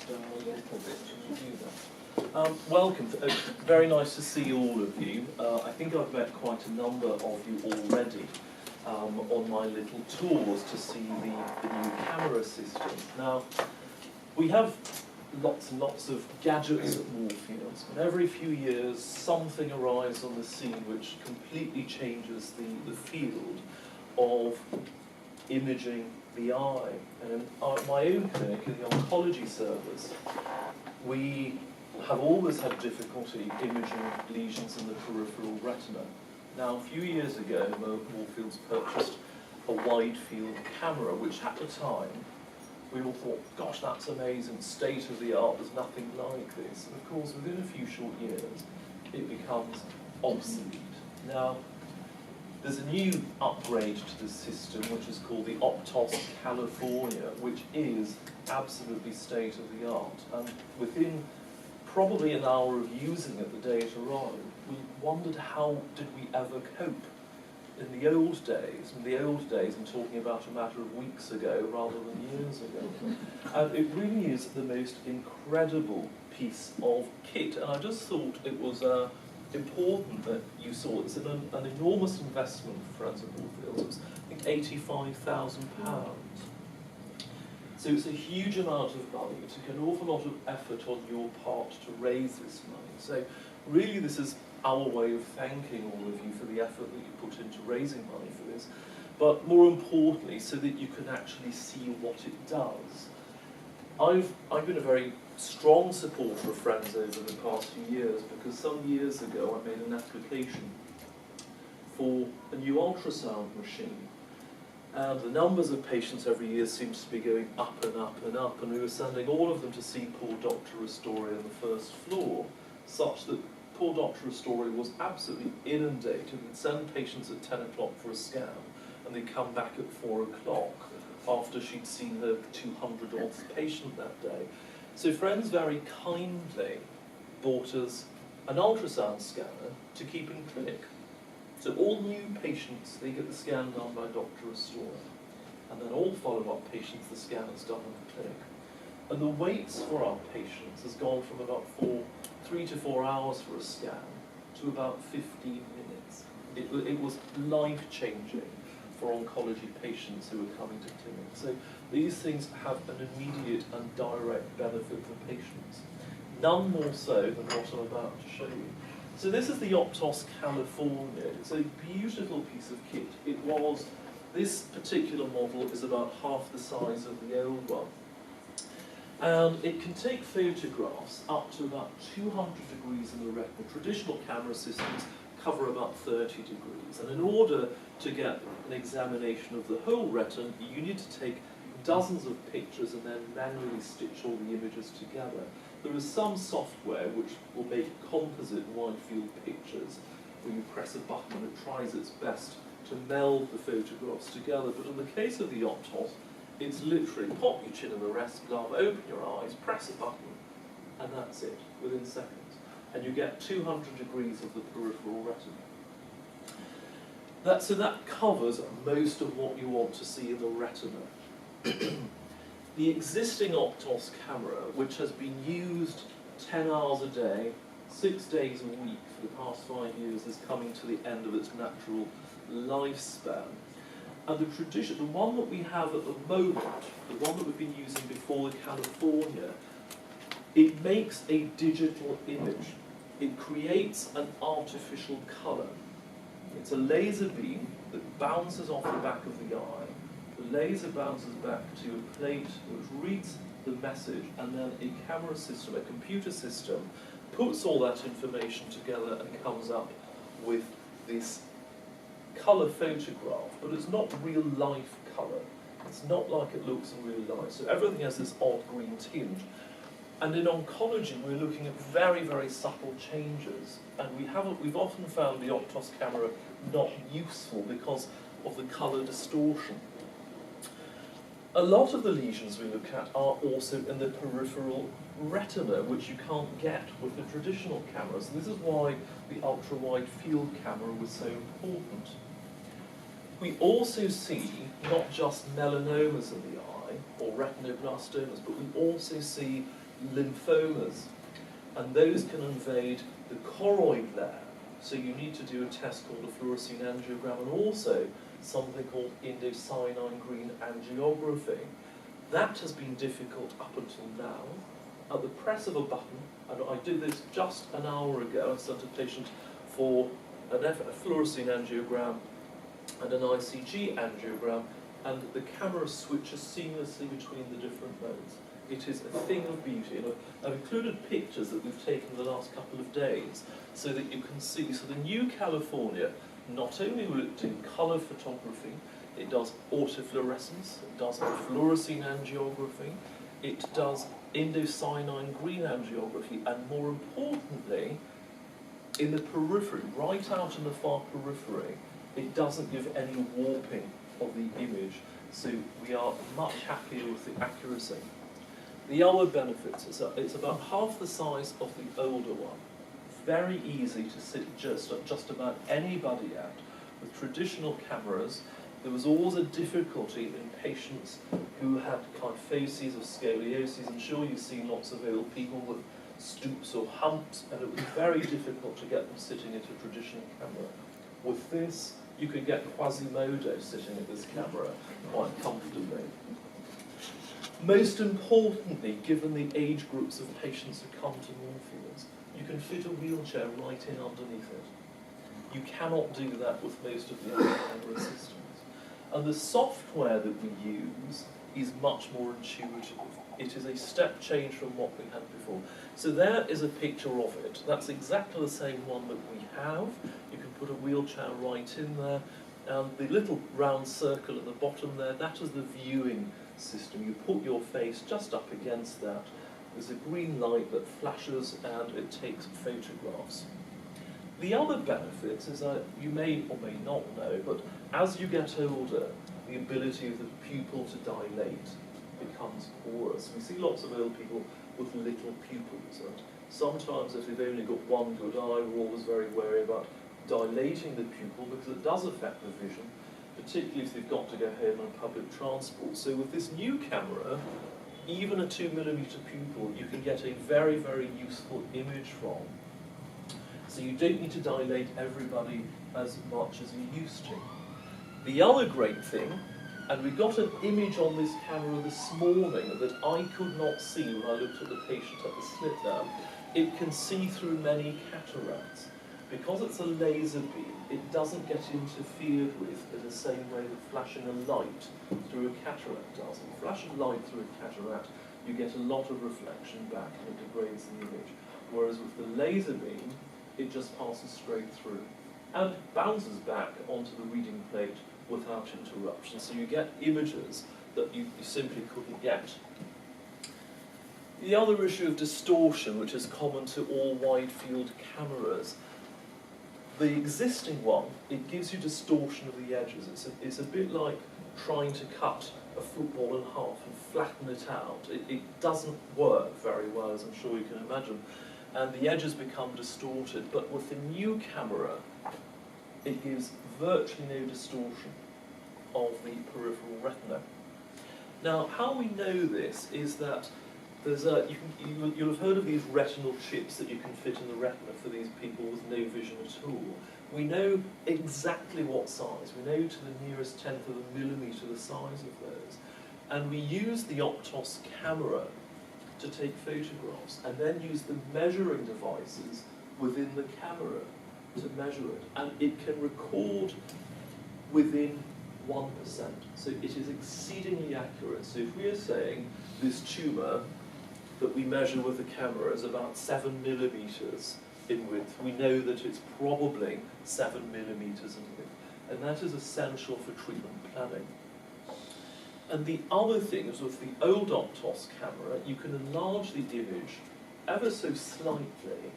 down a little bit when you do that. Welcome. Very nice to see all of you. I think I've met quite a number of you already on my little tours to see the new camera system. Now, we have lots and lots of gadgets at Moorfields, and every few years something arrives on the scene which completely changes the field of imaging the eye. And in my own clinic, in the oncology service, we have always had difficulty imaging lesions in the peripheral retina. Now, a few years ago, Moorfields purchased a Widefield camera, which at the time, we all thought, gosh, that's amazing, state of the art, there's nothing like this. And of course, within a few short years, it becomes obsolete. Now, there's a new upgrade to the system, which is called the Optos California, which is absolutely state of the art. And within probably an hour of using it the day it arrived, we wondered how did we ever cope. In the old days, I'm talking about a matter of weeks ago rather than years ago. And it really is the most incredible piece of kit. And I just thought it was important that you saw it. It's an enormous investment for Friends of Moorfields. It was, I think, £85,000. So it's a huge amount of money. It took an awful lot of effort on your part to raise this money. So really this is our way of thanking all of you for the effort that you put into raising money for this, but more importantly, so that you can actually see what it does. I've been a very strong supporter of Friends over the past few years, because some years ago I made an application for a new ultrasound machine. And the numbers of patients every year seems to be going up and up and up, and we were sending all of them to see poor Dr. Ristori on the first floor, such that poor Dr. Ristori was absolutely inundated. We'd send patients at 10 o'clock for a scan, and they'd come back at 4 o'clock after she'd seen her 200th patient that day. So Friends very kindly bought us an ultrasound scanner to keep in clinic. So all new patients, they get the scan done by Dr. Ristori, and then all follow-up patients, the scan is done in the clinic. And the waits for our patients has gone from about 3 to 4 hours for a scan to about 15 minutes. It was life-changing for oncology patients who were coming to clinic. So these things have an immediate and direct benefit for patients. None more so than what I'm about to show you. So this is the Optos California. It's a beautiful piece of kit. This particular model is about half the size of the old one. And it can take photographs up to about 200 degrees in the retina. Traditional camera systems cover about 30 degrees. And in order to get an examination of the whole retina, you need to take dozens of pictures and then manually stitch all the images together. There is some software which will make composite wide-field pictures where you press a button and it tries its best to meld the photographs together. But in the case of the Optos, it's literally pop your chin in the rest glove, open your eyes, press a button, and that's it, within seconds. And you get 200 degrees of the peripheral retina. So that covers most of what you want to see in the retina. The existing Optos camera, which has been used 10 hours a day, 6 days a week for the past 5 years, is coming to the end of its natural lifespan. And the one that we have at the moment, the one that we've been using before the California, it makes a digital image. It creates an artificial colour. It's a laser beam that bounces off the back of the eye. The laser bounces back to a plate which reads the message, and then a camera system, a computer system, puts all that information together and comes up with this colour photograph, but it's not real life colour. It's not like it looks in real life. So everything has this odd green tinge. And in oncology, we're looking at very, very subtle changes. And we've often found the Optos camera not useful because of the colour distortion. A lot of the lesions we look at are also in the peripheral retina, which you can't get with the traditional cameras. And this is why the ultra-wide field camera was so important. We also see not just melanomas in the eye, or retinoblastomas, but we also see lymphomas, and those can invade the choroid layer. So you need to do a test called a fluorescein angiogram, and also something called indocyanine green angiography. That has been difficult up until now. At the press of a button, and I did this just an hour ago, I sent a patient for a fluorescein angiogram and an ICG angiogram, and the camera switches seamlessly between the different modes. It is a thing of beauty, and I've included pictures that we've taken the last couple of days so that you can see. So the new California, not only will it do colour photography, it does autofluorescence, it does fluorescein angiography, it does indocyanine green angiography, and more importantly, in the periphery, right out in the far periphery, it doesn't give any warping of the image, so we are much happier with the accuracy. The other benefits is that it's about half the size of the older one. Very easy to sit just about anybody at. With traditional cameras, there was always a difficulty in patients who had kyphosis or scoliosis. I'm sure you've seen lots of old people with stoops or humps, and it was very difficult to get them sitting at a traditional camera. With this, you could get Quasimodo sitting at this camera quite comfortably. Most importantly, given the age groups of patients who come to Moorfields, you can fit a wheelchair right in underneath it. You cannot do that with most of the other camera systems. And the software that we use is much more intuitive. It is a step change from what we had before. So there is a picture of it. That's exactly the same one that we have. You can put a wheelchair right in there. And the little round circle at the bottom there, that is the viewing system. You put your face just up against that. There's a green light that flashes and it takes photographs. The other benefits is that you may or may not know, but as you get older, the ability of the pupil to dilate becomes poorer. We see lots of old people with little pupils, and sometimes if they've only got one good eye, we're always very wary about dilating the pupil because it does affect the vision, particularly if they've got to go home on public transport. So with this new camera, even a 2mm pupil, you can get a very, very useful image from. So you don't need to dilate everybody as much as you used to. The other great thing, and we got an image on this camera this morning that I could not see when I looked at the patient at the slit lamp, it can see through many cataracts. Because it's a laser beam, it doesn't get interfered with in the same way that flashing a light through a cataract does. If you flash a light through a cataract, you get a lot of reflection back and it degrades the image. Whereas with the laser beam, it just passes straight through and bounces back onto the reading plate without interruption. So you get images that you simply couldn't get. The other issue of distortion, which is common to all Widefield cameras, the existing one, it gives you distortion of the edges. It's a bit like trying to cut a football in half and flatten it out. It doesn't work very well, as I'm sure you can imagine. And the edges become distorted. But with the new camera, it gives virtually no distortion of the peripheral retina. Now, how we know this is that there's you'll have heard of these retinal chips that you can fit in the retina for these people with no vision at all. We know exactly what size. We know to the nearest tenth of a millimetre the size of those. And we use the Optos Camera to take photographs and then use the measuring devices within the camera to measure it. And it can record within 1%. So it is exceedingly accurate. So if we are saying this tumour that we measure with the camera is about 7mm in width, we know that it's probably 7mm in width. And that is essential for treatment planning. And the other thing is with the old Optos camera, you can enlarge the image ever so slightly,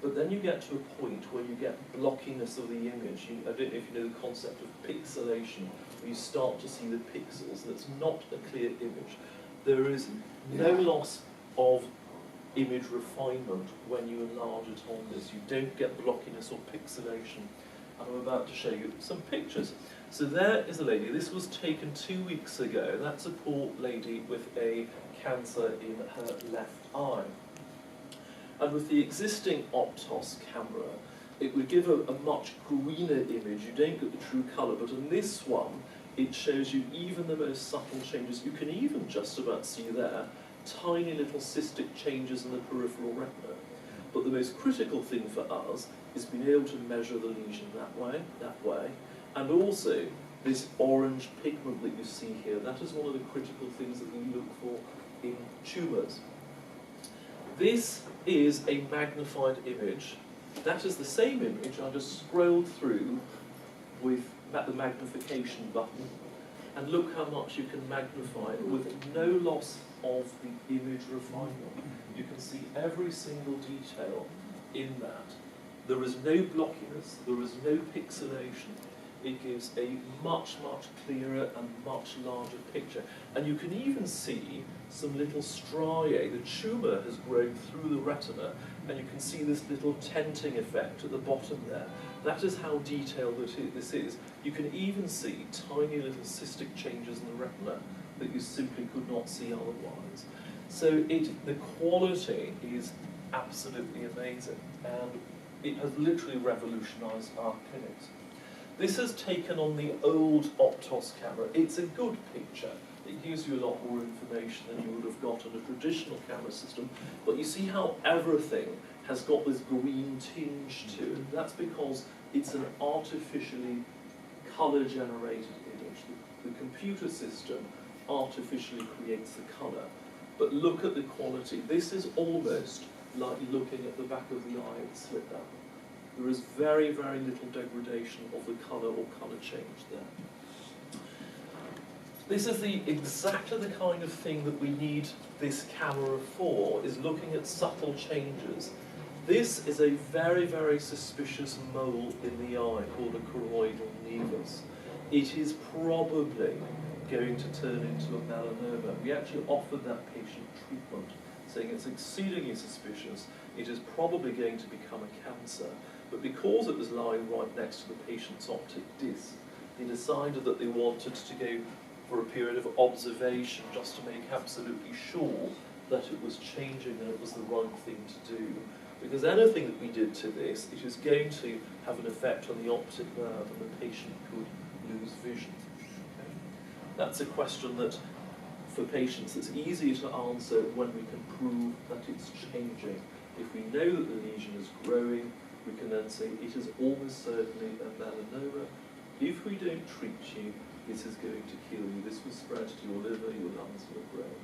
but then you get to a point where you get blockiness of the image. I don't know if you know the concept of pixelation, where you start to see the pixels, and it's not a clear image. There is no loss of image refinement when you enlarge it on this. You don't get blockiness or pixelation. And I'm about to show you some pictures. So there is a lady. This was taken 2 weeks ago. That's a poor lady with a cancer in her left eye. And with the existing Optos camera, it would give a much greener image. You don't get the true colour, but in this one, it shows you even the most subtle changes. You can even just about see there tiny little cystic changes in the peripheral retina. But the most critical thing for us is being able to measure the lesion that way, and also this orange pigment that you see here. That is one of the critical things that we look for in tumours. This is a magnified image. That is the same image I just scrolled through with the magnification button, and look how much you can magnify it with no loss of the image refinement. You can see every single detail in that. There is no blockiness, there is no pixelation. It gives a much, much clearer and much larger picture. And you can even see some little striae. The tumour has grown through the retina, and you can see this little tenting effect at the bottom there. That is how detailed this is. You can even see tiny little cystic changes in the retina that you simply could not see otherwise. So the quality is absolutely amazing, and it has literally revolutionised our clinics. This is taken on the old Optos camera. It's a good picture. It gives you a lot more information than you would have got on a traditional camera system. But you see how everything has got this green tinge to it. That's because it's an artificially colour-generated image. The computer system artificially creates the colour. But look at the quality. This is almost like looking at the back of the eye slit down. There is very, very little degradation of the colour or colour change there. This is exactly the kind of thing that we need this camera for, is looking at subtle changes. This is a very, very suspicious mole in the eye called a choroidal nevus. It is probably going to turn into a melanoma. We actually offered that patient treatment, saying it's exceedingly suspicious. It is probably going to become a cancer. But because it was lying right next to the patient's optic disc, they decided that they wanted to go for a period of observation just to make absolutely sure that it was changing and it was the right thing to do. Because anything that we did to this, it is going to have an effect on the optic nerve and the patient could lose vision. Okay? That's a question that, for patients, it's easier to answer when we can prove that it's changing. If we know that the lesion is growing, we can then say it is almost certainly a melanoma. If we don't treat you, this is going to kill you. This will spread to your liver, your lungs, your brain,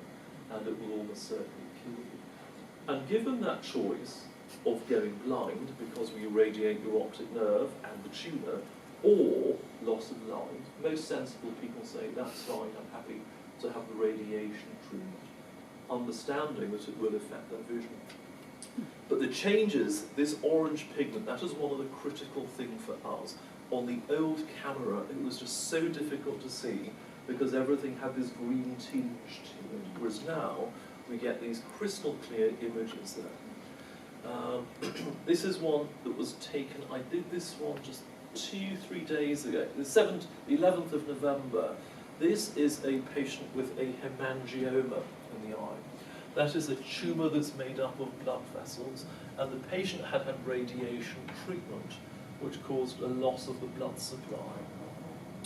and it will almost certainly kill you. And given that choice of going blind because we irradiate your optic nerve and the tumour, or loss of light, most sensible people say, that's fine, I'm happy to have the radiation treatment, understanding that it will affect their vision. But the changes, this orange pigment, that is one of the critical things for us. On the old camera, it was just so difficult to see because everything had this green tinge to it, whereas now we get these crystal clear images there. This is one that was taken, I did this one just 2-3 days ago, the 11th of November. This is a patient with a hemangioma in the eye. That is a tumour that's made up of blood vessels, and the patient had had radiation treatment, which caused a loss of the blood supply.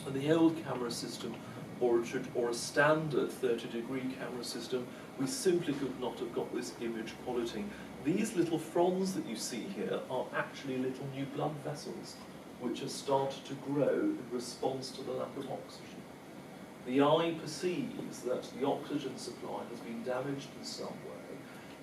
And the old camera system, or a standard 30-degree camera system, we simply could not have got this image quality. These little fronds that you see here are actually little new blood vessels, which have started to grow in response to the lack of oxygen. The eye perceives that the oxygen supply has been damaged in some way,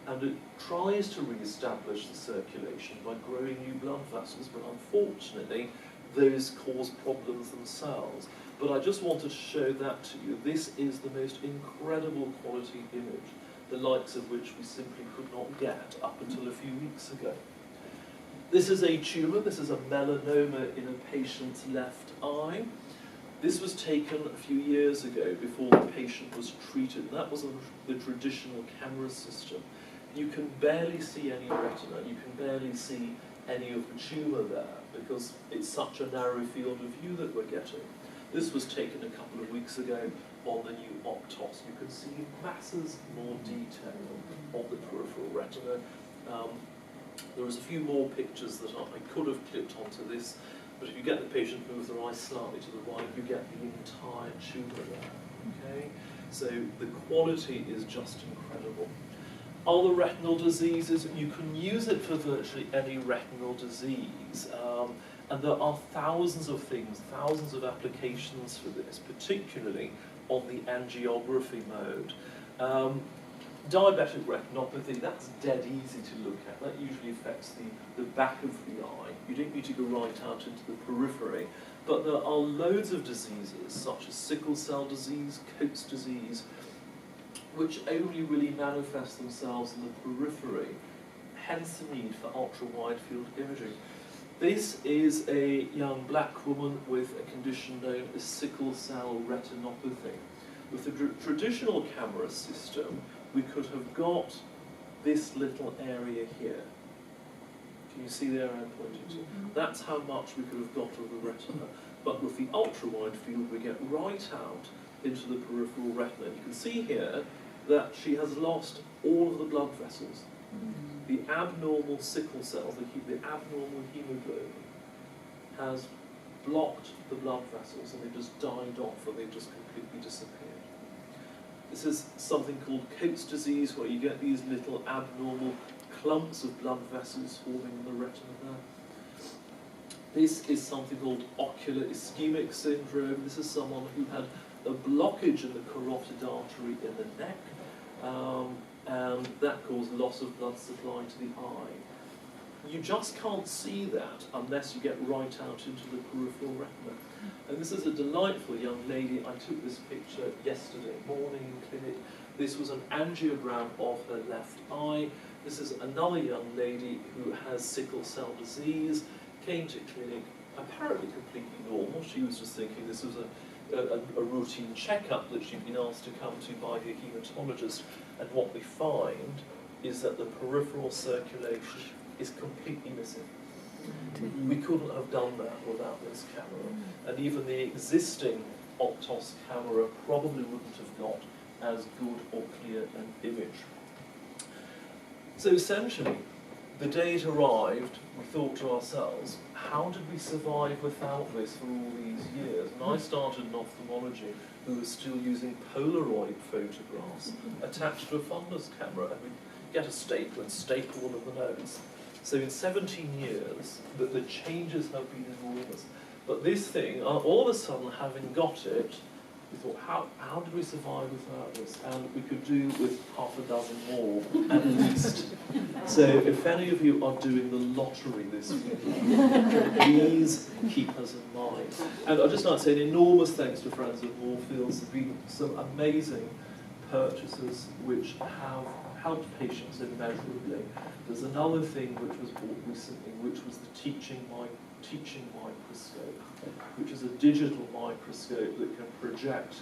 and it tries to re-establish the circulation by growing new blood vessels, but unfortunately, those cause problems themselves. But I just wanted to show that to you. This is the most incredible quality image, the likes of which we simply could not get up until a few weeks ago. This is a tumour, this is a melanoma in a patient's left eye. This was taken a few years ago before the patient was treated. That was the traditional camera system. You can barely see any retina, you can barely see any of the tumour there because it's such a narrow field of view that we're getting. This was taken a couple of weeks ago, on the new Optos, you can see masses more detail on the peripheral retina. There was a few more pictures that I could have clipped onto this, but if you get the patient to move their eye slightly to the right, you get the entire tumour there. Okay? So the quality is just incredible. Other retinal diseases, you can use it for virtually any retinal disease. And there are thousands of things, thousands of applications for this, particularly on the angiography mode. Diabetic retinopathy, that's dead easy to look at. That usually affects the back of the eye. You don't need to go right out into the periphery. But there are loads of diseases, such as sickle cell disease, Coats disease, which only really manifest themselves in the periphery, hence the need for ultra-wide field imaging. This is a young black woman with a condition known as sickle cell retinopathy. With the traditional camera system, we could have got this little area here. Can you see the area I'm pointing to? That's how much we could have got of the retina. But with the ultra-wide field, we get right out into the peripheral retina. You can see here that she has lost all of the blood vessels. The abnormal sickle cells, the abnormal hemoglobin, has blocked the blood vessels and they've just died off and they've just completely disappeared. This is something called Coats disease, where you get these little abnormal clumps of blood vessels forming in the retina there. This is something called ocular ischemic syndrome. This is someone who had a blockage in the carotid artery in the neck, and that caused loss of blood supply to the eye. You just can't see that unless you get right out into the peripheral retina. And this is a delightful young lady. I took this picture yesterday morning in clinic. This was an angiogram of her left eye. This is another young lady who has sickle cell disease, came to clinic apparently completely normal. She was just thinking this was a routine checkup that she'd been asked to come to by her hematologist. And what we find is that the peripheral circulation is completely missing. We couldn't have done that without this camera. And even the existing Optos camera probably wouldn't have got as good or clear an image. So essentially, the day it arrived, we thought to ourselves, how did we survive without this for all these years? And I started in ophthalmology, who was still using Polaroid photographs attached to a fundus camera, and we'd get a stapler and staple one of the nodes. So in 17 years, the changes have been enormous. But this thing, all of a sudden, having got it, we thought, how did we survive without this? And we could do with half a dozen more, at least. So if any of you are doing the lottery this week, please keep us in mind. And I'd just like to say an enormous thanks to Friends of Moorfields. There have been some amazing purchases which have helped patients immeasurably. There's another thing which was bought recently, which was the teaching microscope, which is a digital microscope that can project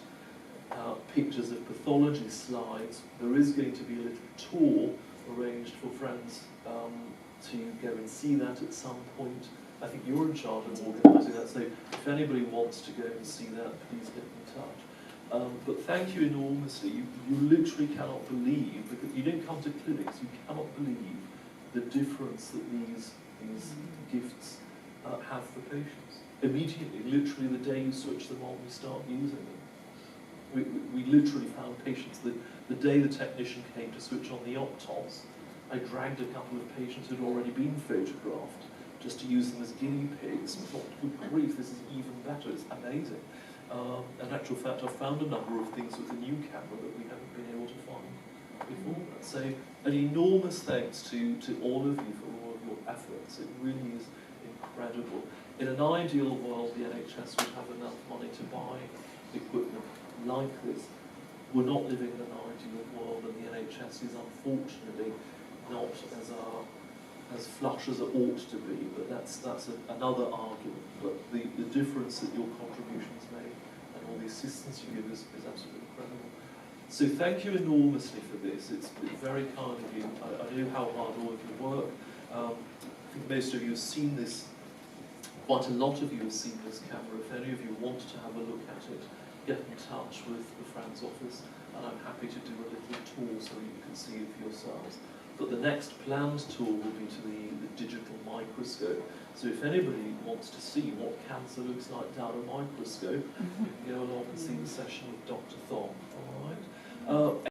pictures of pathology slides. There is going to be a little tour arranged for friends to go and see that at some point. I think you're in charge of organising that, so if anybody wants to go and see that, please get in touch. But thank you enormously. You literally cannot believe, because you don't come to clinics, you cannot believe the difference that these gifts have for patients. Immediately, literally the day you switch them on, we start using them. We literally found patients, the day the technician came to switch on the Optos, I dragged a couple of patients who'd already been photographed just to use them as guinea pigs. And thought, good grief, this is even better, it's amazing. In actual fact, I've found a number of things with the new camera that we haven't been able to find before that. So an enormous thanks to all of you for all of your efforts. It really is incredible. In an ideal world, the NHS would have enough money to buy equipment like this. We're not living in an ideal world, and the NHS is unfortunately not as flush as it ought to be, but that's another argument. But the difference that your contributions made and all the assistance you give is absolutely incredible. So thank you enormously for this. It's very kind of you. I know how hard all of you work. I think most of you have seen this. Quite a lot of you have seen this camera. If any of you want to have a look at it, get in touch with the Friends office, and I'm happy to do a little tour so you can see it for yourselves. But the next planned tour will be to the digital microscope. So if anybody wants to see what cancer looks like down a microscope, you can go along and see the session with Dr. Thom. All right.